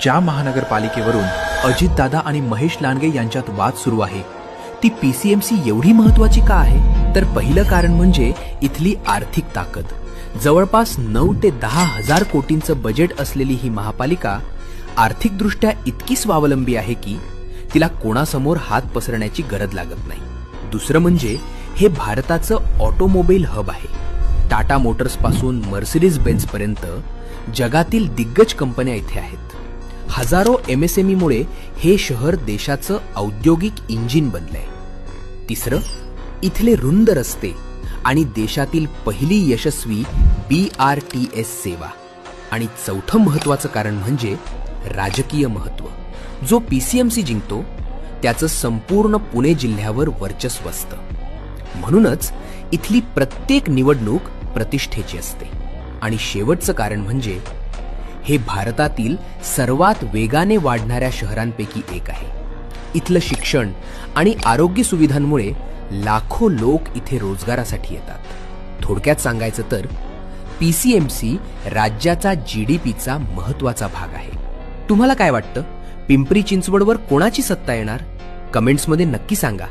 ज्या महानगरपालिकेवरून अजितदादा आणि महेश लांडगे यांच्यात वाद सुरू आहे ती पीसीएमसी एवढी महत्वाची का आहे? तर पहिलं कारण म्हणजे इथली आर्थिक ताकद. जवळपास 9 ते 10 हजार कोटींचं बजेट असलेली ही महापालिका आर्थिकदृष्ट्या इतकी स्वावलंबी आहे की तिला कोणासमोर हात पसरण्याची गरज लागत नाही. दुसरं म्हणजे हे भारताचं ऑटोमोबाईल हब आहे. टाटा मोटर्स पासून मर्सिडीज बेन्झ पर्यंत जगातील दिग्गज कंपन्या इथे आहेत. हजारो MSME मुळे हे शहर देशाचं औद्योगिक इंजिन बनलंय. तिसरं, इथले रुंद रस्ते आणि देशातील पहिली यशस्वी BRTS सेवा. आणि चौथं महत्वाचं कारण म्हणजे राजकीय महत्व. जो पीसीएमसी जिंकतो त्याचं संपूर्ण पुणे जिल्ह्यावर वर्चस्व असतं. म्हणूनच इथली प्रत्येक निवडणूक प्रतिष्ठेची असते. आणि शेवटचं कारण म्हणजे हे भारतातील सर्वात वेगाने वाढणाऱ्या शहरांपैकी एक आहे. इथलं शिक्षण आणि आरोग्य सुविधांमुळे लाखो लोक इथे रोजगारासाठी येतात. थोडक्यात सांगायचं तर पीसीएमसी राज्याचा GDPचा महत्वाचा भाग आहे. तुम्हाला काय वाटतं? पिंपरी चिंचवडवर कोणाची सत्ता येणार? कमेंट्समध्ये नक्की सांगा.